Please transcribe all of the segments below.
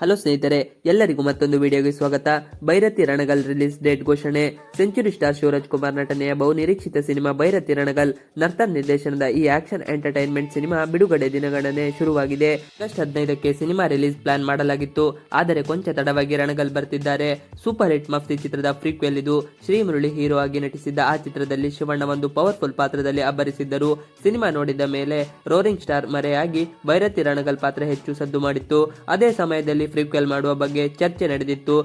Hello ಸ್ನೇಹಿತರೆ, ಎಲ್ಲರಿಗೂ ಮತ್ತೊಂದು ವಿಡಿಯೋಗೆ ಸ್ವಾಗತ. ಭೈರತಿ ರಣಗಲ್ ರಿಲೀಸ್ ಡೇಟ್ ಘೋಷಣೆ. ಸೆಂಚುರಿ ಸ್ಟಾರ್ ಶಿವರಾಜ್ ಕುಮಾರ್ ನಟನೆಯ ಬಹುನಿರೀಕ್ಷಿತ ಸಿನಿಮಾ ಭೈರತಿ ರಣಗಲ್ ನರ್ತನ್ ನಿರ್ದೇಶನದ ಈ ಆಕ್ಷನ್ ಎಂಟರ್ಟೈನ್ಮೆಂಟ್ ಸಿನಿಮಾ ಬಿಡುಗಡೆ ದಿನಗಣನೆ ಶುರುವಾಗಿದೆ. ಆಗಸ್ಟ್ 15ಕ್ಕೆ ಸಿನಿಮಾ ರಿಲೀಸ್ ಪ್ಲಾನ್ ಮಾಡಲಾಗಿತ್ತು. ಆದರೆ ಕೊಂಚ ತಡವಾಗಿ ರಣಗಲ್ ಬರ್ತಿದ್ದಾರೆ. ಸೂಪರ್ ಹಿಟ್ ಮಫ್ತಿ ಚಿತ್ರದ ಪ್ರೀಕ್ವೆಲ್ ಇದು. ಶ್ರೀ ಮುರಳಿ ಹೀರೋ ಆಗಿ ನಟಿಸಿದ್ದ ಆ ಚಿತ್ರದಲ್ಲಿ ಶಿವಣ್ಣ ಒಂದು ಪವರ್ಫುಲ್ ಪಾತ್ರದಲ್ಲಿ ಅಬ್ಬರಿಸಿದ್ದರು. ಸಿನಿಮಾ ನೋಡಿದ ಮೇಲೆ ರೋರಿಂಗ್ ಸ್ಟಾರ್ ಮರೆಯಾಗಿ ಭೈರತಿ ರಣಗಲ್ ಪಾತ್ರ ಹೆಚ್ಚು ಸದ್ದು ಮಾಡಿತ್ತು. ಅದೇ ಸಮಯದಲ್ಲಿ ಪ್ರೀಕ್ವೆಲ್ ಮಾಡುವ ಬಗ್ಗೆ ಚರ್ಚೆ ನಡೆದಿತ್ತು.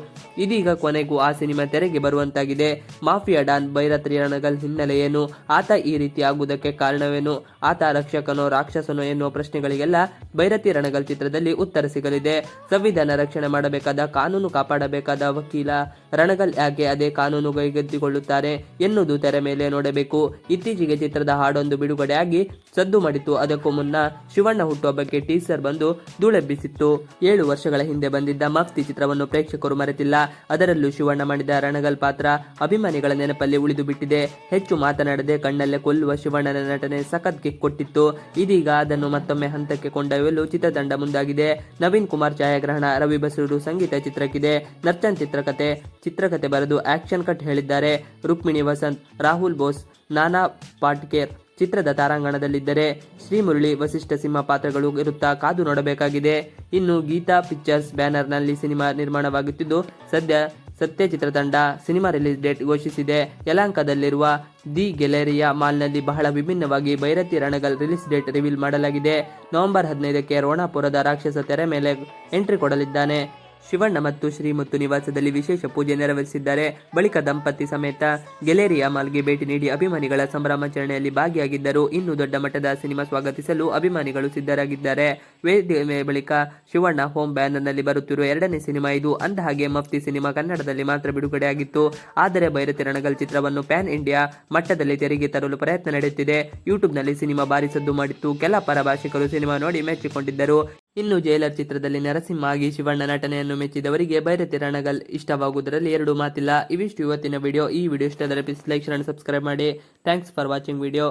ಇದೀಗ ಕೊನೆಗೂ ಆ ಸಿನಿಮಾ ತೆರೆಗೆ ಬರುವಂತಾಗಿದೆ. ಮಾಫಿಯಾ ಡಾನ್ ಭೈರತಿ ರಣಗಲ್ ಹಿನ್ನೆಲೆ ಏನು? ಆತ ಈ ರೀತಿ ಆಗುವುದಕ್ಕೆ ಕಾರಣವೇನು? ಆತ ರಕ್ಷಕನೋ ರಾಕ್ಷಸನೋ ಎನ್ನುವ ಪ್ರಶ್ನೆಗಳಿಗೆಲ್ಲ ಭೈರತಿ ರಣಗಲ್ ಚಿತ್ರದಲ್ಲಿ ಉತ್ತರ ಸಿಗಲಿದೆ. ಸಂವಿಧಾನ ರಕ್ಷಣೆ ಮಾಡಬೇಕಾದ, ಕಾನೂನು ಕಾಪಾಡಬೇಕಾದ ವಕೀಲ ರಣಗಲ್ ಯಾಕೆ ಅದೇ ಕಾನೂನು ಕೈಗೆತ್ತಿಕೊಳ್ಳುತ್ತಾರೆ ಎನ್ನುವುದು ತೆರೆ ಮೇಲೆ ನೋಡಬೇಕು. ಇತ್ತೀಚೆಗೆ ಚಿತ್ರದ ಹಾಡೊಂದು ಬಿಡುಗಡೆಯಾಗಿ ಸದ್ದು ಮಾಡಿತ್ತು. ಅದಕ್ಕೂ ಮುನ್ನ ಶಿವಣ್ಣ ಹುಟ್ಟುಹಬ್ಬಕ್ಕೆ ಟೀಸರ್ ಬಂದು ಧೂಳೆಬ್ಬಿಸಿತ್ತು. 7 ವರ್ಷಗಳ ಹಿಂದೆ ಬಂದಿದ್ದ ಮಫ್ತಿ ಚಿತ್ರವನ್ನು ಪ್ರೇಕ್ಷಕರು ಮರೆತಿಲ್ಲ. ಅದರಲ್ಲೂ ಶಿವಣ್ಣ ಮಾಡಿದ ರಣಗಲ್ ಪಾತ್ರ ಅಭಿಮಾನಿಗಳ ನೆನಪಲ್ಲಿ ಉಳಿದು ಬಿಟ್ಟಿದೆ. ಹೆಚ್ಚು ಮಾತನಾಡದೆ ಕಣ್ಣಲ್ಲೇ ಕೊಲ್ಲುವ ಶಿವಣ್ಣನ ನಟನೆ ಸಖತ್ ಕಿಕ್ ಕೊಟ್ಟಿತ್ತು. ಇದೀಗ ಅದನ್ನು ಮತ್ತೊಮ್ಮೆ ಹಂತಕ್ಕೆ ಕೊಂಡೊಯ್ಯಲು ಚಿತ್ರತಂಡ ಮುಂದಾಗಿದೆ. ನವೀನ್ ಕುಮಾರ್ ಛಾಯಾಗ್ರಹಣ, ರವಿ ಬಸೂರು ಸಂಗೀತ ಚಿತ್ರಕ್ಕಿದೆ. ನರ್ತನ್ ಚಿತ್ರಕಥೆ ಬರೆದು ಆಕ್ಷನ್ ಕಟ್ ಹೇಳಿದ್ದಾರೆ. ರುಕ್ಮಿಣಿ ವಸಂತ್, ರಾಹುಲ್ ಬೋಸ್, ನಾನಾ ಪಾಟೇಕರ್ ಚಿತ್ರದ ತಾರಾಂಗಣದಲ್ಲಿದ್ದರೆ ಶ್ರೀ ಮುರಳಿ, ವಸಿಷ್ಠ ಸಿಂಹ ಪಾತ್ರಗಳು ಇರುತ್ತಾ ಕಾದು ನೋಡಬೇಕಾಗಿದೆ. ಇನ್ನು ಗೀತಾ ಪಿಕ್ಚರ್ಸ್ ಬ್ಯಾನರ್ನಲ್ಲಿ ಸಿನಿಮಾ ನಿರ್ಮಾಣವಾಗುತ್ತಿದ್ದು, ಸತ್ಯ ಚಿತ್ರತಂಡ ಸಿನಿಮಾ ರಿಲೀಸ್ ಡೇಟ್ ಘೋಷಿಸಿದೆ. ಯಲಹಂಕದಲ್ಲಿರುವ ದಿ ಗ್ಯಾಲರಿಯಾ ಮಾಲ್ನಲ್ಲಿ ಬಹಳ ವಿಭಿನ್ನವಾಗಿ Bhairathi Ranagal release date reveal ಮಾಡಲಾಗಿದೆ. ನವೆಂಬರ್ 15ಕ್ಕೆ ರೋಣಾಪುರದ ರಾಕ್ಷಸ ತೆರೆ ಮೇಲೆ ಎಂಟ್ರಿ ಕೊಡಲಿದ್ದಾನೆ. ಶಿವಣ್ಣ ಮತ್ತು ಶ್ರೀಮುತ್ತು ನಿವಾಸದಲ್ಲಿ ವಿಶೇಷ ಪೂಜೆ ನೆರವೇರಿಸಿದ್ದಾರೆ. ಬಳಿಕ ದಂಪತಿ ಸಮೇತ ಗ್ಯಾಲರಿಯಾ ಮಾಲ್ಗೆ ಭೇಟಿ ನೀಡಿ ಅಭಿಮಾನಿಗಳ ಸಂಭ್ರಮಾಚರಣೆಯಲ್ಲಿ ಭಾಗಿಯಾಗಿದ್ದರು. ಇನ್ನು ದೊಡ್ಡ ಮಟ್ಟದ ಸಿನಿಮಾ ಸ್ವಾಗತಿಸಲು ಅಭಿಮಾನಿಗಳು ಸಿದ್ಧರಾಗಿದ್ದಾರೆ. ವೇದಿಕೆ ಬಳಿಕ ಶಿವಣ್ಣ ಹೋಮ್ ಬ್ಯಾನರ್ನಲ್ಲಿ ಬರುತ್ತಿರುವ 2ನೇ ಸಿನಿಮಾ ಇದು. ಅಂದಹಾಗೆ ಮಫ್ತಿ ಸಿನಿಮಾ ಕನ್ನಡದಲ್ಲಿ ಮಾತ್ರ ಬಿಡುಗಡೆಯಾಗಿತ್ತು. ಆದರೆ ಭೈರತಿ ರಣಗಲ್ ಚಿತ್ರವನ್ನು ಪ್ಯಾನ್ ಇಂಡಿಯಾ ಮಟ್ಟದಲ್ಲಿ ತೆರೆಗೆ ತರಲು ಪ್ರಯತ್ನ ನಡೆಯುತ್ತಿದೆ. ಯೂಟ್ಯೂಬ್ನಲ್ಲಿ ಸಿನಿಮಾ ಭಾರಿ ಸದ್ದು ಮಾಡಿತ್ತು. ಕೆಲ ಪರಭಾಷಿಕರು ಸಿನಿಮಾ ನೋಡಿ ಮೆಚ್ಚಿಕೊಂಡಿದ್ದರು. ಇನ್ನು ಜೈಲರ್ ಚಿತ್ರದಲ್ಲಿ ನರಸಿಂಹ ಆಗಿ ಶಿವಣ್ಣ ನಟನೆಯನ್ನು ಮೆಚ್ಚಿದವರಿಗೆ ಭೈರತಿ ರಣಗಲ್ ಇಷ್ಟವಾಗುವುದರಲ್ಲಿ 2 ಮಾತಿಲ್ಲ. ಇವಿಷ್ಟು ಇವತ್ತಿನ ವಿಡಿಯೋ. ಈ ವಿಡಿಯೋ ಇಷ್ಟವಾದರೆ please like, share and subscribe ಮಾಡಿ. Thanks for watching video.